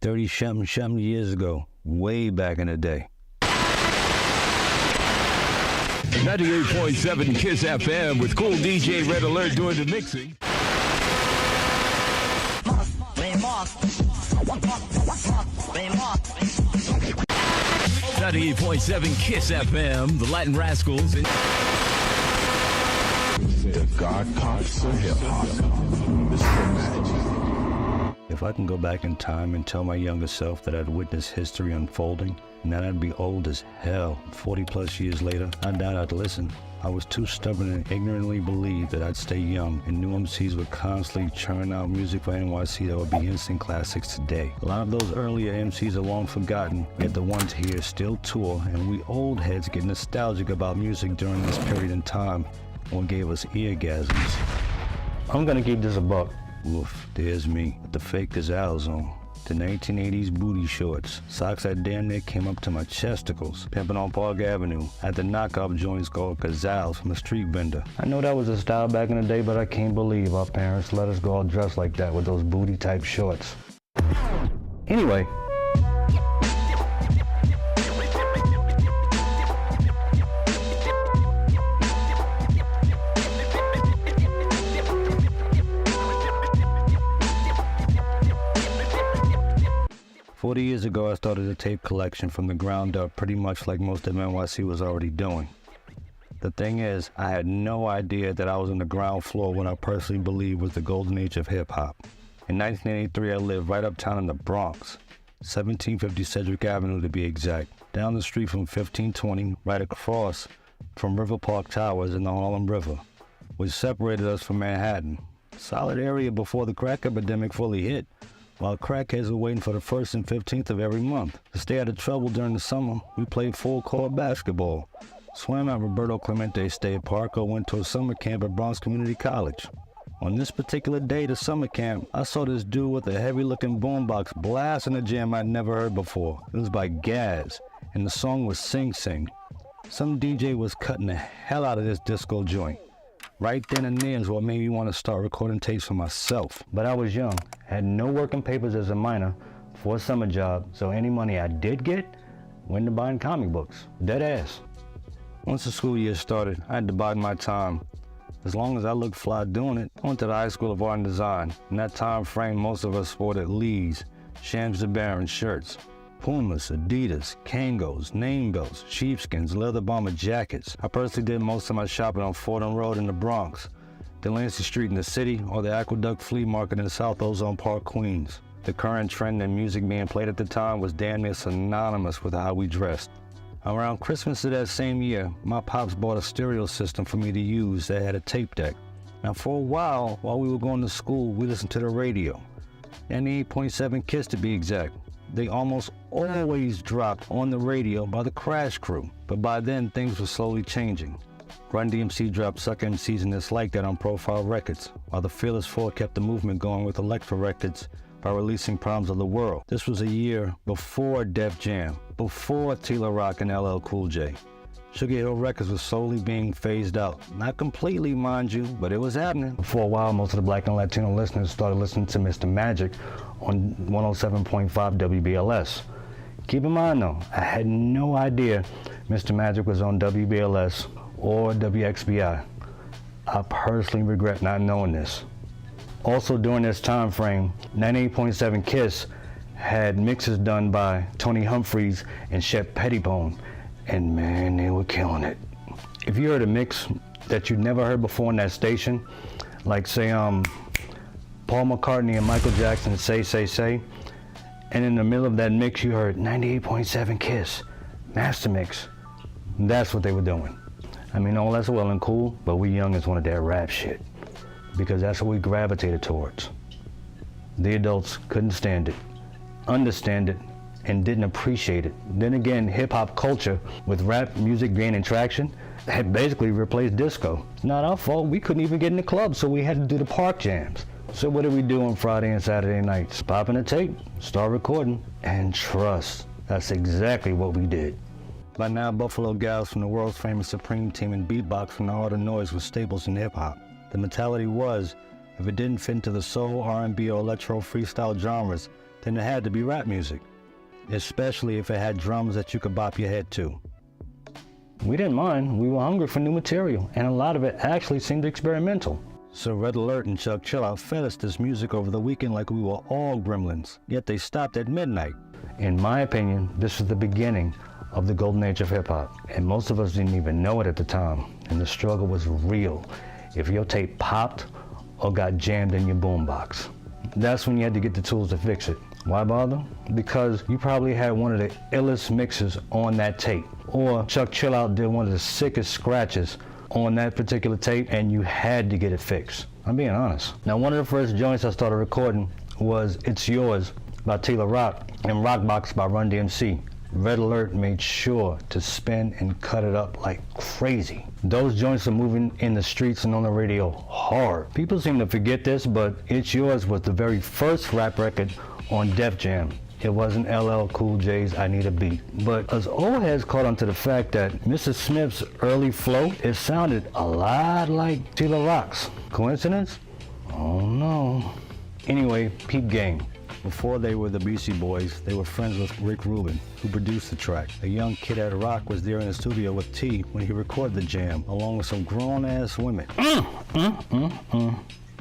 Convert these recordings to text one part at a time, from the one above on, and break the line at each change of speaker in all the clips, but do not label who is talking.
30-something years ago, way back in the day.
98.7 KISS FM with cool DJ Red Alert doing the mixing. 98.7 KISS FM, the Latin Rascals.
The God Cops of Hip Hop, Mr. Magic.
If I can go back in time and tell my younger self that I'd witnessed history unfolding, and that I'd be old as hell 40 plus years later, I doubt I'd listen. I was too stubborn and ignorantly believed that I'd stay young, and new MCs would constantly churn out music for NYC that would be instant classics today. A lot of those earlier MCs are long forgotten, yet the ones here still tour, and we old heads get nostalgic about music during this period in time, what gave us eargasms. I'm gonna keep this a buck. Woof, there's me, with the fake gazelles on. The 1980s booty shorts, socks that damn near came up to my chesticles, pimping on Park Avenue, at the knockoff joints called gazelles from a street vendor. I know that was a style back in the day, but I can't believe our parents let us go all dressed like that with those booty type shorts. Anyway. 40 years ago, I started a tape collection from the ground up, pretty much like most of NYC was already doing. The thing is, I had no idea that I was on the ground floor what I personally believe was the golden age of hip-hop. In 1983, I lived right uptown in the Bronx, 1750 Sedgwick Avenue to be exact, down the street from 1520, right across from River Park Towers in the Harlem River, which separated us from Manhattan. Solid area before the crack epidemic fully hit, while crackheads were waiting for the 1st and 15th of every month. To stay out of trouble during the summer, we played full-court basketball, swam at Roberto Clemente State Park, or went to a summer camp at Bronx Community College. On this particular day to summer camp, I saw this dude with a heavy-looking boombox blasting a jam I'd never heard before. It was by Gaz, and the song was Sing Sing. Some DJ was cutting the hell out of this disco joint. Right then and there is what made me want to start recording tapes for myself. But I was young, had no working papers as a minor for a summer job, so any money I did get went to buying comic books. Dead ass. Once the school year started, I had to bide my time. As long as I looked fly doing it, I went to the High School of Art and Design. In that time frame, most of us sported Lee's, Shams Baron shirts, Pumas, Adidas, Kangos, name belts, sheepskins, leather bomber jackets. I personally did most of my shopping on Fordham Road in the Bronx, Delancey Street in the city, or the Aqueduct Flea Market in South Ozone Park, Queens. The current trend in music being played at the time was damn near synonymous with how we dressed. Around Christmas of that same year, my pops bought a stereo system for me to use that had a tape deck. Now for a while we were going to school, we listened to the radio. 98.7 KISS to be exact. They almost always dropped on the radio by the Crash Crew, but by then things were slowly changing. RunDMC dropped Sucker MCs and It's Like That on Profile Records, while the Fearless Four kept the movement going with Elektra Records by releasing Problems of the World. This was a year before Def Jam, before Tila Rock and LL Cool J. Sugar Hill Records was slowly being phased out. Not completely, mind you, but it was happening. For a while, most of the Black and Latino listeners started listening to Mr. Magic on 107.5 WBLS. Keep in mind though, I had no idea Mr. Magic was on WBLS or WXBI. I personally regret not knowing this. Also during this time frame, 98.7 KISS had mixes done by Tony Humphries and Shep Pettibone, and man, they were killing it. If you heard a mix that you'd never heard before on that station, like say Paul McCartney and Michael Jackson Say, and in the middle of that mix you heard 98.7 KISS, Master Mix, that's what they were doing. I mean, all that's well and cool, but we youngins wanted that rap shit, because that's what we gravitated towards. The adults couldn't stand it, understand it, and didn't appreciate it. Then again, hip-hop culture, with rap music gaining traction, had basically replaced disco. It's not our fault, we couldn't even get in the club, so we had to do the park jams. So what did we do on Friday and Saturday nights? Pop in a tape, start recording, and trust, that's exactly what we did. By now, Buffalo Gals from the world's famous Supreme Team and beatbox from the Art of Noise were staples in hip-hop. The mentality was, if it didn't fit into the soul, R&B, or electro freestyle genres, then it had to be rap music, especially if it had drums that you could bop your head to. We didn't mind. We were hungry for new material, and a lot of it actually seemed experimental. So Red Alert and Chuck Chillout fed us this music over the weekend like we were all gremlins, yet they stopped at midnight. In my opinion, this was the beginning of the golden age of hip-hop, and most of us didn't even know it at the time, and the struggle was real if your tape popped or got jammed in your boombox. That's when you had to get the tools to fix it. Why bother? Because you probably had one of the illest mixes on that tape, or Chuck Chillout did one of the sickest scratches on that particular tape, and you had to get it fixed. I'm being honest. Now, one of the first joints I started recording was It's Yours by Tila Rock and Rockbox by RunDMC. Red Alert made sure to spin and cut it up like crazy. Those joints are moving in the streets and on the radio hard. People seem to forget this, but It's Yours was the very first rap record on Def Jam. It wasn't LL Cool J's I Need a Beat. But us old heads caught on to the fact that Mr. Smith's early flow, it sounded a lot like Tila Rock's. Coincidence? Oh no. Anyway, peep game. Before they were the Beastie Boys, they were friends with Rick Rubin, who produced the track. A young kid at Rock was there in the studio with T when he recorded the jam, along with some grown-ass women.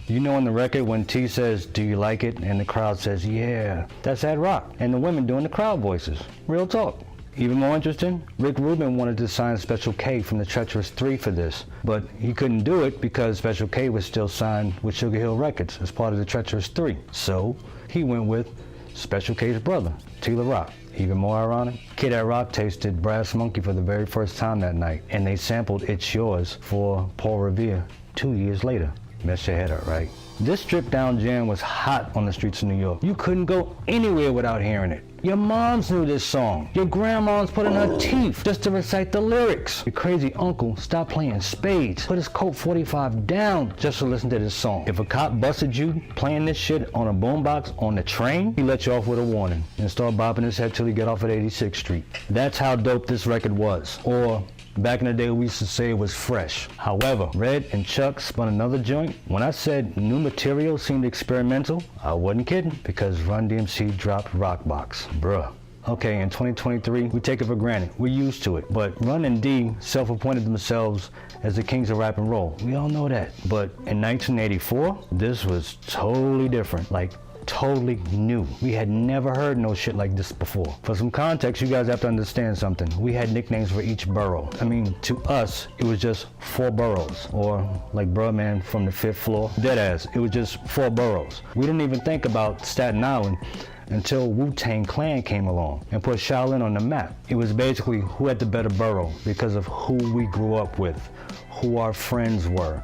You know in the record when T says, "Do you like it?" and the crowd says, "Yeah." That's at Rock, and the women doing the crowd voices. Real talk. Even more interesting, Rick Rubin wanted to sign Special K from the Treacherous 3 for this, but he couldn't do it because Special K was still signed with Sugar Hill Records as part of the Treacherous 3. So he went with Special K's brother, Tila Rock. Even more ironic, Kid at Rock tasted Brass Monkey for the very first time that night, and they sampled It's Yours for Paul Revere 2 years later. Mess your head up, right? This stripped down jam was hot on the streets of New York. You couldn't go anywhere without hearing it. Your moms knew this song. Your grandma's put in her teeth just to recite the lyrics. Your crazy uncle stopped playing spades, put his Colt 45 down just to listen to this song. If a cop busted you playing this shit on a boombox on the train, he let you off with a warning and start bopping his head till he get off at 86th Street. That's how dope this record was. Or back in the day, we used to say it was fresh. However, Red and Chuck spun another joint. When I said new material seemed experimental, I wasn't kidding, because RunDMC dropped Rockbox. Bruh. Okay, in 2023, we take it for granted. We're used to it. But Run and D self-appointed themselves as the kings of rap and roll. We all know that. But in 1984, this was totally different. Like, totally new. We had never heard no shit like this before. For some context, you guys have to understand something. We had nicknames for each borough. I mean, to us, it was just 4 boroughs. Or like Bruh Man from the 5th floor. Deadass, it was just 4 boroughs. We didn't even think about Staten Island until Wu-Tang Clan came along and put Shaolin on the map. It was basically who had the better borough because of who we grew up with, who our friends were,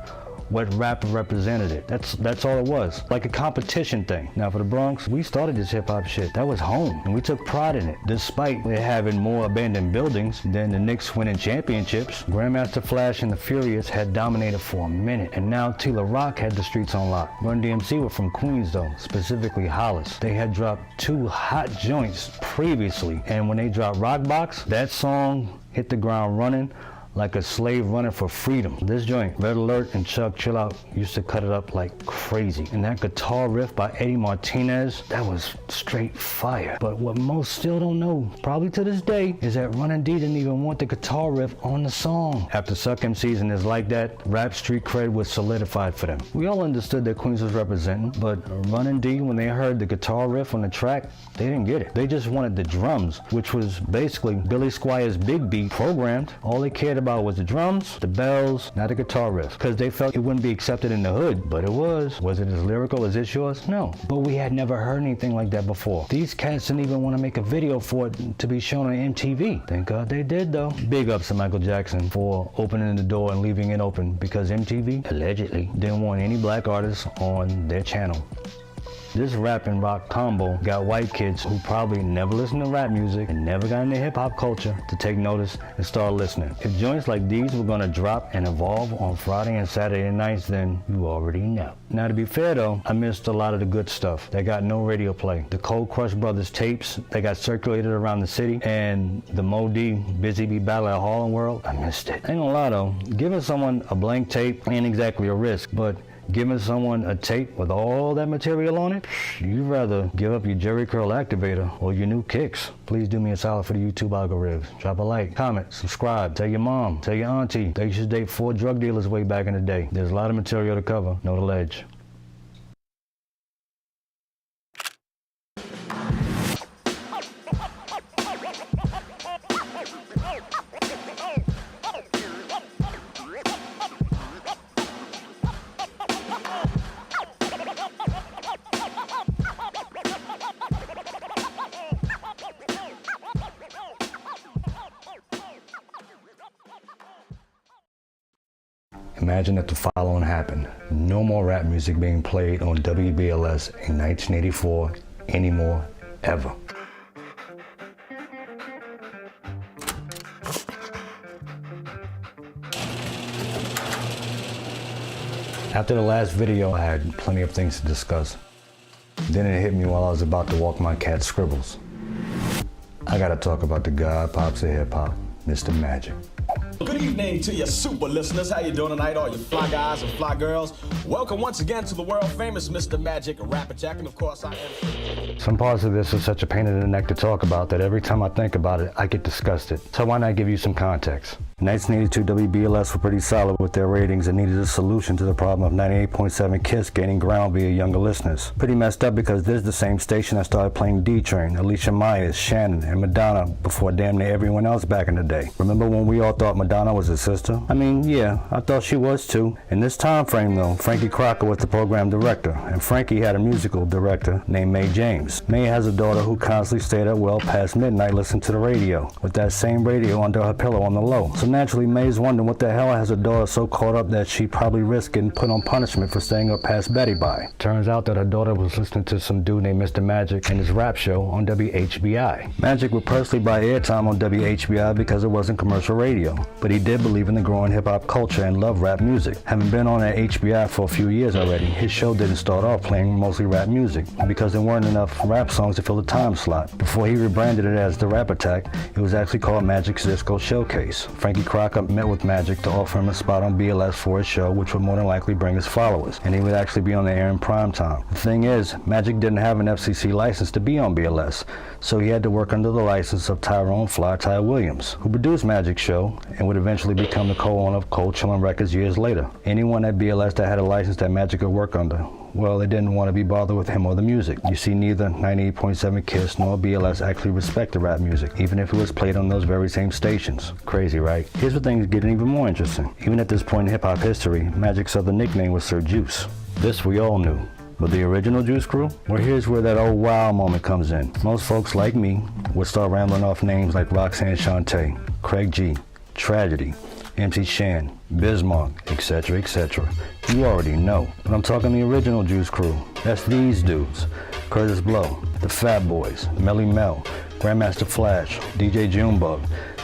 what rapper represented it. That's all it was, like a competition thing. Now for the Bronx, we started this hip hop shit. That was home, and we took pride in it. Despite it having more abandoned buildings than the Knicks winning championships, Grandmaster Flash and the Furious had dominated for a minute, and now Tila Rock had the streets on lock. RunDMC were from Queens though, specifically Hollis. They had dropped 2 hot joints previously, and when they dropped Rockbox, that song hit the ground running like a slave running for freedom. This joint, Red Alert and Chuck Chillout, used to cut it up like crazy. And that guitar riff by Eddie Martinez, that was straight fire. But what most still don't know, probably to this day, is that Run and D didn't even want the guitar riff on the song. After Suck MCs and Is Like That, rap street cred was solidified for them. We all understood that Queens was representing, but Run and D, when they heard the guitar riff on the track, they didn't get it. They just wanted the drums, which was basically Billy Squire's Big Beat programmed. All they cared about was the drums, the bells, not the guitar riff, because they felt it wouldn't be accepted in the hood, but it was. Was it as lyrical as It's Yours? No, but we had never heard anything like that before. These cats didn't even want to make a video for it to be shown on MTV. Thank God they did though. Big ups to Michael Jackson for opening the door and leaving it open, because MTV, allegedly, didn't want any black artists on their channel. This rap and rock combo got white kids who probably never listened to rap music and never got into hip-hop culture to take notice and start listening. If joints like these were gonna drop and evolve on Friday and Saturday nights, then you already know. Now to be fair though, I missed a lot of the good stuff that got no radio play. The Cold Crush Brothers tapes that got circulated around the city, and the Mo D Busy Bee Battle at Harlem World, I missed it. Ain't gonna lie though, giving someone a blank tape ain't exactly a risk, but Giving someone a tape with all that material on it? You'd rather give up your Jerry Curl activator or your new kicks. Please do me a solid for the YouTube algorithms. Drop a like, comment, subscribe, tell your mom, tell your auntie they used to date 4 drug dealers way back in the day. There's a lot of material to cover. Know the ledge. Imagine if the following happened. No more rap music being played on WBLS in 1984 anymore, ever. After the last video, I had plenty of things to discuss. Then it hit me while I was about to walk my cat Scribbles. I gotta talk about the god pops of hip hop, Mr. Magic.
Good evening to your super listeners. How you doing tonight, all you fly guys and fly girls? Welcome once again to the world famous Mr. Magic Rapper Jack, and of course I am.
Some parts of this are such a pain in the neck to talk about that every time I think about it, I get disgusted. So why not give you some context? 1982 WBLS were pretty solid with their ratings and needed a solution to the problem of 98.7 KISS gaining ground via younger listeners. Pretty messed up because this is the same station that started playing D-Train, Alicia Myers, Shannon, and Madonna before damn near everyone else back in the day. Remember when we all thought Madonna was his sister? I mean, yeah, I thought she was too. In this time frame though, Frankie Crocker was the program director, and Frankie had a musical director named Mae James. Mae has a daughter who constantly stayed up well past midnight listening to the radio, with that same radio under her pillow on the low. So naturally, Mae's wondering what the hell has her daughter so caught up that she probably risked getting put on punishment for staying up past Betty by. Turns out that her daughter was listening to some dude named Mr. Magic and his rap show on WHBI. Magic would personally buy airtime on WHBI because it wasn't commercial radio, but he did believe in the growing hip-hop culture and loved rap music. Having been on at HBI for a few years already, his show didn't start off playing mostly rap music because there weren't enough rap songs to fill the time slot. Before he rebranded it as The Rap Attack, it was actually called Magic's Disco Showcase. Frankie Crocker met with Magic to offer him a spot on BLS for his show, which would more than likely bring his followers, and he would actually be on the air in prime time. The thing is, Magic didn't have an FCC license to be on BLS, so he had to work under the license of Tyrone Fly Ty Williams, who produced Magic's show and would eventually become the co-owner of Cold Chillin' Records years later. Anyone at BLS that had a license that Magic could work under, well, they didn't want to be bothered with him or the music. You see, neither 98.7 KISS nor BLS actually respected rap music, even if it was played on those very same stations. Crazy, right? Here's where things get even more interesting. Even at this point in hip-hop history, Magic's other nickname was Sir Juice. This we all knew. But the original Juice Crew? Well, here's where that old wow moment comes in. Most folks like me would start rambling off names like Roxanne Shante, Craig G, Tragedy, MC Shan, Bismarck, etc., etc. You already know. But I'm talking the original Juice Crew. That's these dudes. Curtis Blow, the Fat Boys, Melly Mel, Grandmaster Flash, DJ Junebug,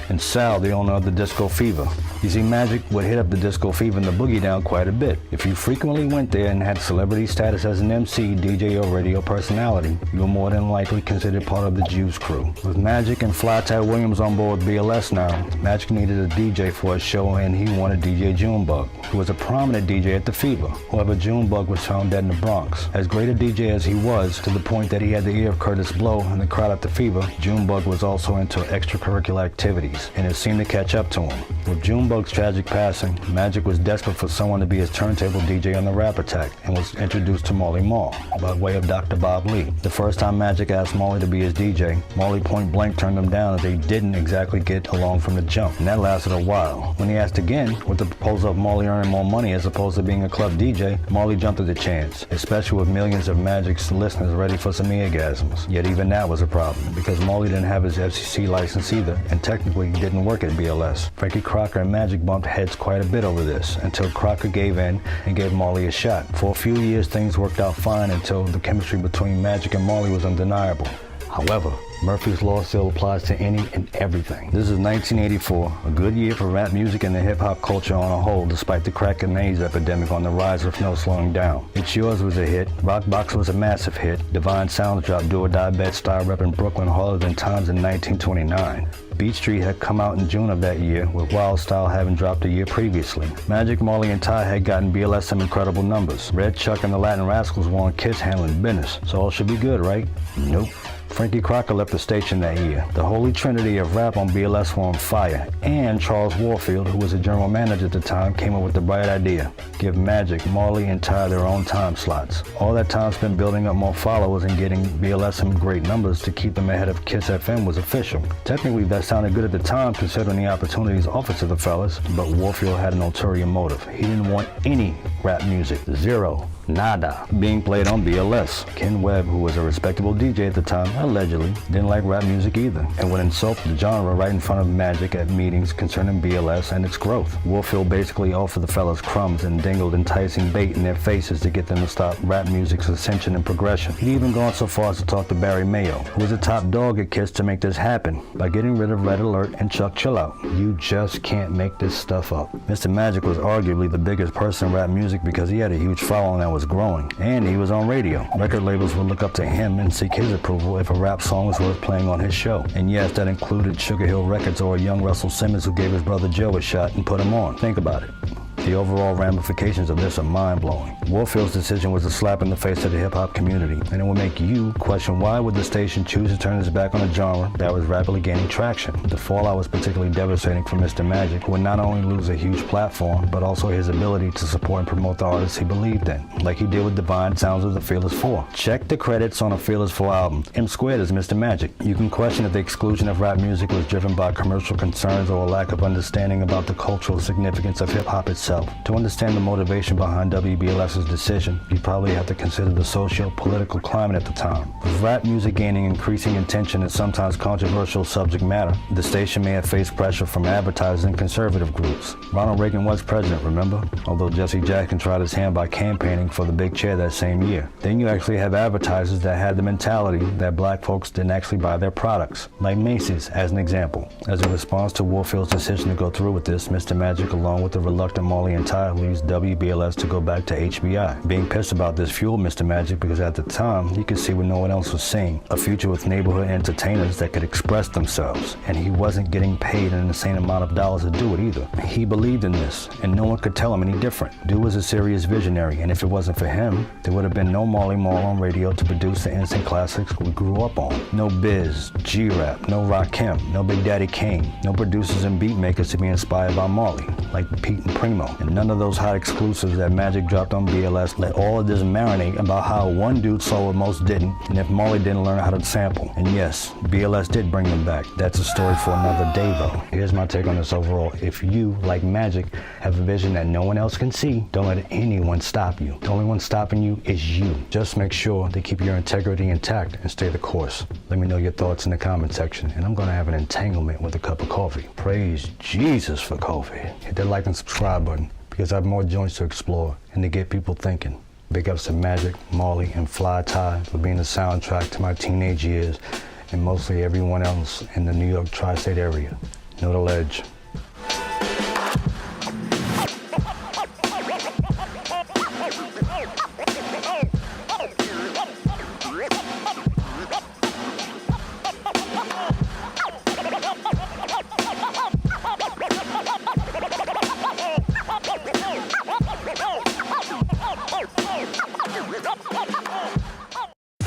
and Sal, the owner of the Disco Fever. You see, Magic would hit up the Disco Fever and the Boogie Down quite a bit. If you frequently went there and had celebrity status as an MC, DJ, or radio personality, you were more than likely considered part of the Juice Crew. With Magic and Fly Ty Williams on board BLS now, Magic needed a DJ for his show, and he wanted DJ Junebug, who was a prominent DJ at the Fever. However, Junebug was found dead in the Bronx. As great a DJ as he was, to the point that he had the ear of Curtis Blow and the crowd at the Fever, Junebug was also into extracurricular activities, and it seemed to catch up to him. With Junebug's tragic passing, Magic was desperate for someone to be his turntable DJ on the Rap Attack, and was introduced to Marley Marl by way of Dr. Bob Lee. The first time Magic asked Marley to be his DJ, Marley point blank turned him down as they didn't exactly get along from the jump, and that lasted a while. When he asked again, with the proposal of Marley earning more money as opposed to being a club DJ, Marley jumped at the chance, especially with millions of Magic's listeners ready for some eargasms. Yet even that was a problem, because Marley didn't have his FCC license either, and technically didn't work at BLS. Frankie Crocker and Magic bumped heads quite a bit over this, until Crocker gave in and gave Marley a shot. For a few years things worked out fine until the chemistry between Magic and Marley was undeniable. However, Murphy's Law still applies to any and everything. This is 1984, a good year for rap music and the hip-hop culture on a whole, despite the crack and AIDS epidemic on the rise with no slowing down. It's Yours was a hit, Rock Box was a massive hit, Divine Sounds dropped Do or Die Bet style rep in Brooklyn harder than Times in 1929. Beat Street had come out in June of that year, with Wild Style having dropped a year previously. Magic, Marley, and Ty had gotten BLS some incredible numbers. Red Chuck and the Latin Rascals were on Kiss handling business, so all should be good, right? Nope. Frankie Crocker left the station that year. The holy trinity of rap on BLS were on fire, and Charles Warfield, who was a general manager at the time, came up with the bright idea: give Magic, Marley, and Ty their own time slots. All that time spent building up more followers and getting BLS some great numbers to keep them ahead of Kiss FM was official. Technically, that sounded good at the time considering the opportunities offered to the fellas, but Warfield had an ulterior motive. He didn't want any rap music, zero, nada, being played on BLS. Ken Webb, who was a respectable DJ at the time, allegedly didn't like rap music either, and would insult the genre right in front of Magic at meetings concerning BLS and its growth. Warfield basically offered the fellas crumbs and dangled enticing bait in their faces to get them to stop rap music's ascension and progression. He'd even gone so far as to talk to Barry Mayo, who was a top dog at Kiss, to make this happen by getting rid of Red Alert and Chuck Chill Out. You just can't make this stuff up. Mr. Magic was arguably the biggest person in rap music because he had a huge following that was growing, and he was on radio. Record labels would look up to him and seek his approval if a rap song was worth playing on his show. And yes, that included Sugar Hill Records or a young Russell Simmons who gave his brother Joe a shot and put him on. Think about it. The overall ramifications of this are mind-blowing. Warfield's decision was a slap in the face to the hip-hop community, and it will make you question why would the station choose to turn its back on a genre that was rapidly gaining traction. The fallout was particularly devastating for Mr. Magic, who would not only lose a huge platform, but also his ability to support and promote the artists he believed in, like he did with Divine Sounds of the Fearless Four. Check the credits on a Fearless Four album. M Squared is Mr. Magic. You can question if the exclusion of rap music was driven by commercial concerns or a lack of understanding about the cultural significance of hip-hop itself. To understand the motivation behind WBLS's decision, you probably have to consider the socio-political climate at the time. With rap music gaining increasing attention and sometimes controversial subject matter, the station may have faced pressure from advertisers and conservative groups. Ronald Reagan was president, remember? Although Jesse Jackson tried his hand by campaigning for the big chair that same year. Then you actually have advertisers that had the mentality that black folks didn't actually buy their products, like Macy's as an example. As a response to Warfield's decision to go through with this, Mr. Magic, along with the reluctant Marley and Ty, leaves WBLS to go back to HBI. Being pissed about this fueled Mr. Magic because at the time, he could see what no one else was seeing, a future with neighborhood entertainers that could express themselves, and he wasn't getting paid an insane amount of dollars to do it either. He believed in this, and no one could tell him any different. Dude was a serious visionary, and if it wasn't for him, there would have been no Marley Marl on radio to produce the instant classics we grew up on. No Biz, G-Rap, no Rakim, no Big Daddy Kane, no producers and beat makers to be inspired by Marley, like Pete and Primo, and none of those hot exclusives that Magic dropped on BLS let all of this marinate about how one dude saw what most didn't, and if Marley didn't learn how to sample. And yes, BLS did bring them back. That's a story for another day though. Here's my take on this overall. If you, like Magic, have a vision that no one else can see, don't let anyone stop you. The only one stopping you is you. Just make sure to keep your integrity intact and stay the course. Let me know your thoughts in the comment section, and I'm gonna have an entanglement with a cup of coffee. Praise Jesus for coffee. Hit that like and subscribe button, because I have more joints to explore and to get people thinking. Big ups to Magic, Marley, and Fly Ty for being the soundtrack to my teenage years, and mostly everyone else in the New York tri-state area. Know the ledge.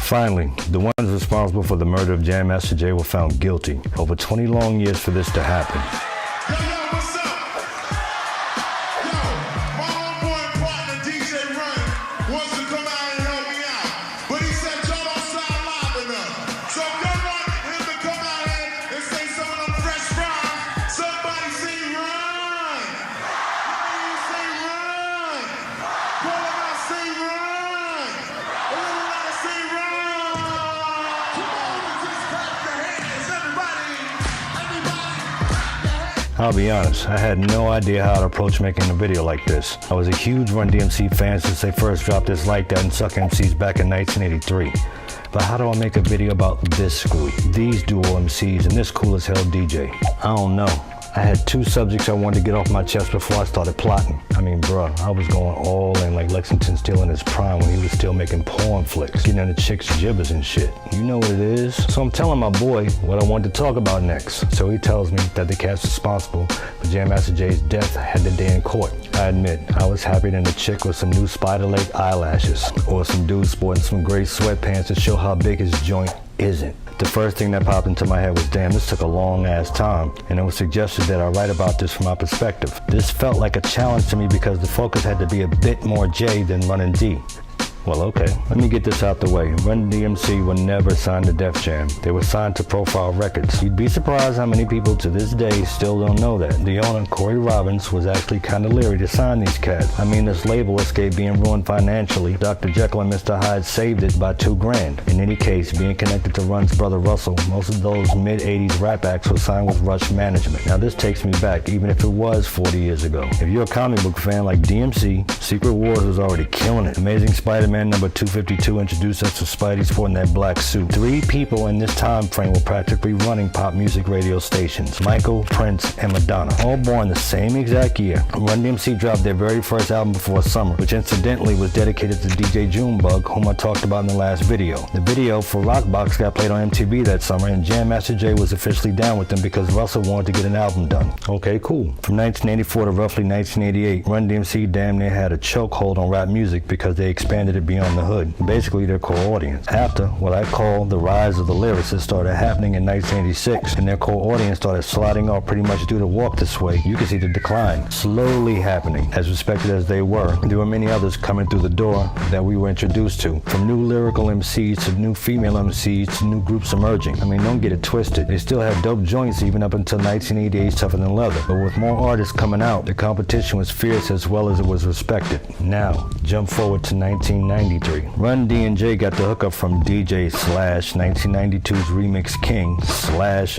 Finally, the ones responsible for the murder of Jam Master Jay were found guilty. Over 20 long years for this to happen.
Yo, what's up? Yo, my homeboy and partner DJ Run wants to come out and help me out, but he said y'all don't sound loud enough. So if y'all want him to come out here and say some of them fresh rhymes, somebody say run. Let me say run. Go out, say run. Everybody say run. Come on, just clap your hands, everybody.
I'll be honest, I had no idea how to approach making a video like this. I was a huge RunDMC fan since they first dropped This Like That and Suck MCs back in 1983. But how do I make a video about this group, these duo MCs, and this cool as hell DJ? I don't know. I had two subjects I wanted to get off my chest before I started plotting. I mean, bruh, I was going all in like Lexington still in his prime when he was still making porn flicks, getting into chicks' gibbers and shit. You know what it is? So I'm telling my boy what I wanted to talk about next. So he tells me that the cats responsible for Jam Master Jay's death had the day in court. I admit, I was happier than a chick with some new spider leg eyelashes, or some dude sporting some gray sweatpants to show how big his joint isn't. The first thing that popped into my head was, damn, this took a long ass time, and it was suggested that I write about this from my perspective. This felt like a challenge to me because the focus had to be a bit more J than Running D. Well, okay, let me get this out the way. RunDMC were never signed to Def Jam. They were signed to Profile Records. You'd be surprised how many people to this day still don't know that. The owner, Corey Robbins, was actually kind of leery to sign these cats. I mean, this label escaped being ruined financially. Dr. Jekyll and Mr. Hyde saved it by $2,000. In any case, being connected to Run's brother Russell, most of those mid-80s rap acts were signed with Rush Management. Now this takes me back, even if it was 40 years ago. If you're a comic book fan like DMC, Secret Wars was already killing it. Amazing Spider-Man number 252 introduced us to Spidey sporting that black suit. 3 people in this time frame were practically running pop music radio stations: Michael, Prince, and Madonna, all born the same exact year. RunDMC dropped their very first album before summer, which incidentally was dedicated to DJ Junebug, whom I talked about in the last video. The video for Rockbox got played on MTV that summer, and Jam Master Jay was officially down with them because Russell wanted to get an album done. Okay, cool. From 1984 to roughly 1988, RunDMC damn near had a chokehold on rap music because they expanded it beyond the hood, basically their core audience. After what I call the rise of the lyricists started happening in 1986, and their core audience started sliding off pretty much due to Walk This Way, you can see the decline slowly happening. As respected as they were, there were many others coming through the door that we were introduced to, from new lyrical MCs to new female MCs to new groups emerging. I mean, don't get it twisted, they still had dope joints even up until 1988's Tougher Than Leather, but with more artists coming out, the competition was fierce as well as it was respected. Now, jump forward to 1993. Run D and J got the hookup from DJ / 1992's Remix King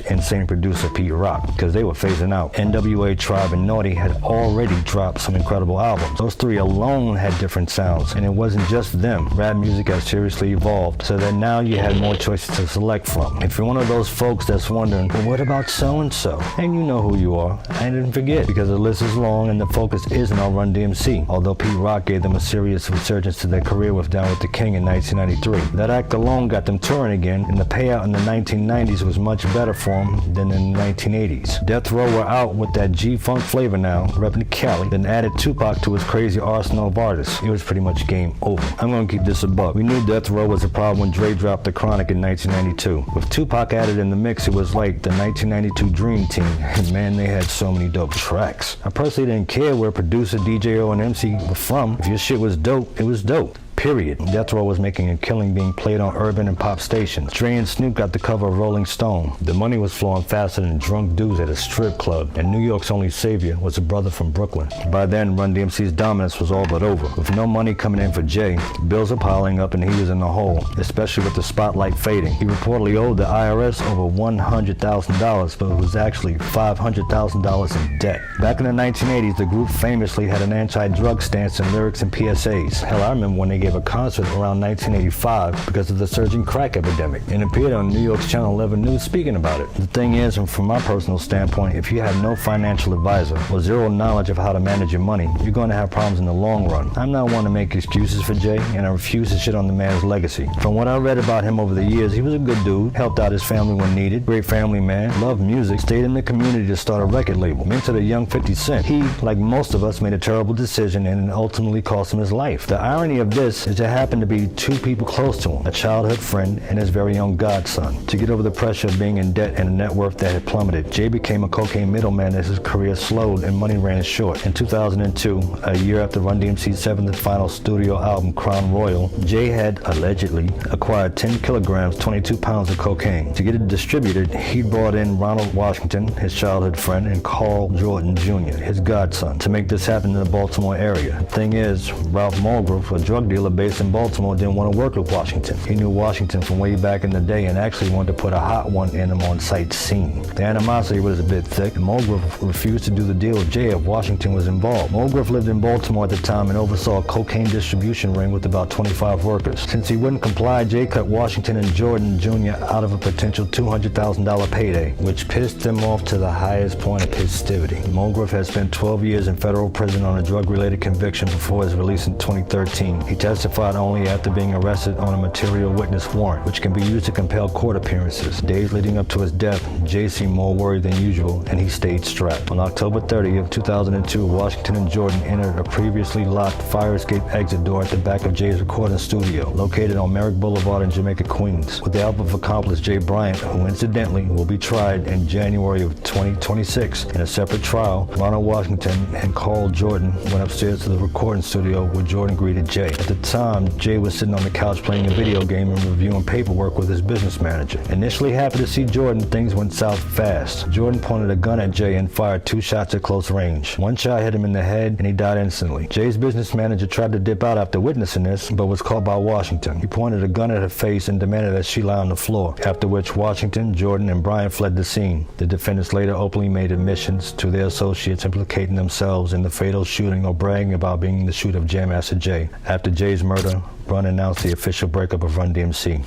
/ insane producer Pete Rock, because they were phasing out. NWA, Tribe, and Naughty had already dropped some incredible albums. Those 3 alone had different sounds, and it wasn't just them. Rap music has seriously evolved, so that now you had more choices to select from. If you're one of those folks that's wondering, well, what about so-and-so? And you know who you are. I didn't forget, because the list is long and the focus isn't on RunDMC, although Pete Rock gave them a serious resurgence to their career with Down with the King in 1993. That act alone got them touring again, and the payout in the 1990s was much better for them than in the 1980s. Death Row were out with that G-Funk flavor now, repping Cali, then added Tupac to his crazy arsenal of artists. It was pretty much game over. I'm gonna keep this a buck. We knew Death Row was a problem when Dre dropped The Chronic in 1992. With Tupac added in the mix, it was like the 1992 Dream Team, and man, they had so many dope tracks. I personally didn't care where producer, DJ, and MC were from. If your shit was dope, it was dope. Period. Death Row was making a killing being played on urban and pop stations. Dre and Snoop got the cover of Rolling Stone. The money was flowing faster than drunk dudes at a strip club, and New York's only savior was a brother from Brooklyn. By then, RunDMC's dominance was all but over. With no money coming in for Jay, bills are piling up and he was in the hole, especially with the spotlight fading. He reportedly owed the IRS over $100,000, but it was actually $500,000 in debt. Back in the 1980s, the group famously had an anti-drug stance in lyrics and PSAs. Hell, I remember when they gave a concert around 1985 because of the surging crack epidemic, and appeared on New York's Channel 11 News speaking about it. The thing is, and from my personal standpoint, if you have no financial advisor or zero knowledge of how to manage your money, you're going to have problems in the long run. I'm not one to make excuses for Jay, and I refuse to shit on the man's legacy. From what I read about him over the years, he was a good dude, helped out his family when needed, great family man, loved music, stayed in the community to start a record label, mentored a young 50 Cent. He, like most of us, made a terrible decision and it ultimately cost him his life. The irony of this is there happened to be 2 people close to him, a childhood friend and his very own godson. To get over the pressure of being in debt and a net worth that had plummeted, Jay became a cocaine middleman as his career slowed and money ran short. In 2002, a year after RunDMC's 7th and final studio album, Crown Royal, Jay had allegedly acquired 10 kilograms, 22 pounds of cocaine. To get it distributed, he brought in Ronald Washington, his childhood friend, and Carl Jordan Jr., his godson, to make this happen in the Baltimore area. The thing is, Ralph Mulgrove, a drug dealer, dealer based in Baltimore didn't want to work with Washington. He knew Washington from way back in the day and actually wanted to put a hot one in him on sight scene. The animosity was a bit thick, and Mulgrew refused to do the deal with Jay if Washington was involved. Mulgrew lived in Baltimore at the time and oversaw a cocaine distribution ring with about 25 workers. Since he wouldn't comply, Jay cut Washington and Jordan Jr. out of a potential $200,000 payday, which pissed him off to the highest point of festivity. Mulgrew had spent 12 years in federal prison on a drug-related conviction before his release in 2013. He testified only after being arrested on a material witness warrant, which can be used to compel court appearances. Days leading up to his death, Jay seemed more worried than usual, and he stayed strapped. On October 30th, 2002, Washington and Jordan entered a previously locked fire escape exit door at the back of Jay's recording studio, located on Merrick Boulevard in Jamaica, Queens. With the help of accomplice Jay Bryant, who incidentally will be tried in January of 2026 in a separate trial, Ronald Washington and Carl Jordan went upstairs to the recording studio where Jordan greeted Jay. At the time, Jay was sitting on the couch playing a video game and reviewing paperwork with his business manager. Initially happy to see Jordan, things went south fast. Jordan pointed a gun at Jay and fired 2 shots at close range. One shot hit him in the head and he died instantly. Jay's business manager tried to dip out after witnessing this, but was caught by Washington. He pointed a gun at her face and demanded that she lie on the floor, after which Washington, Jordan, and Bryant fled the scene. The defendants later openly made admissions to their associates implicating themselves in the fatal shooting or bragging about being the shooter of Jam Master Jay. After Jay's murder, Run announced the official breakup of RunDMC.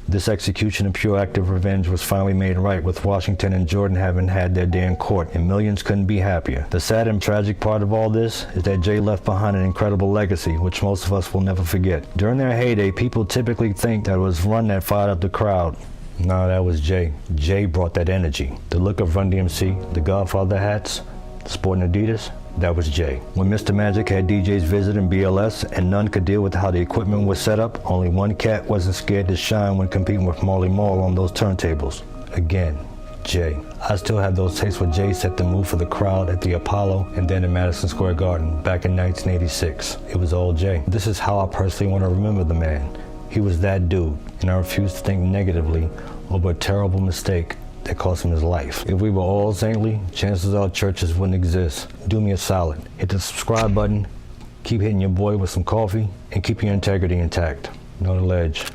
This execution of pure act of revenge was finally made right, with Washington and Jordan having had their day in court, and millions couldn't be happier. The sad and tragic part of all this is that Jay left behind an incredible legacy, which most of us will never forget. During their heyday, people typically think that it was Run that fired up the crowd. No, that was Jay. Jay brought that energy. The look of RunDMC, the Godfather hats, sporting Adidas, that was Jay. When Mr. Magic had DJs visiting BLS and none could deal with how the equipment was set up, only one cat wasn't scared to shine when competing with Marley Marl on those turntables. Again, Jay. I still have those tapes where Jay set the mood for the crowd at the Apollo and then in Madison Square Garden back in 1986. It was all Jay. This is how I personally want to remember the man. He was that dude, and I refuse to think negatively over a terrible mistake that cost him his life. If we were all saintly, chances are churches wouldn't exist. Do me a solid. Hit the subscribe button, keep hitting your boy with some coffee, and keep your integrity intact. Know the ledge.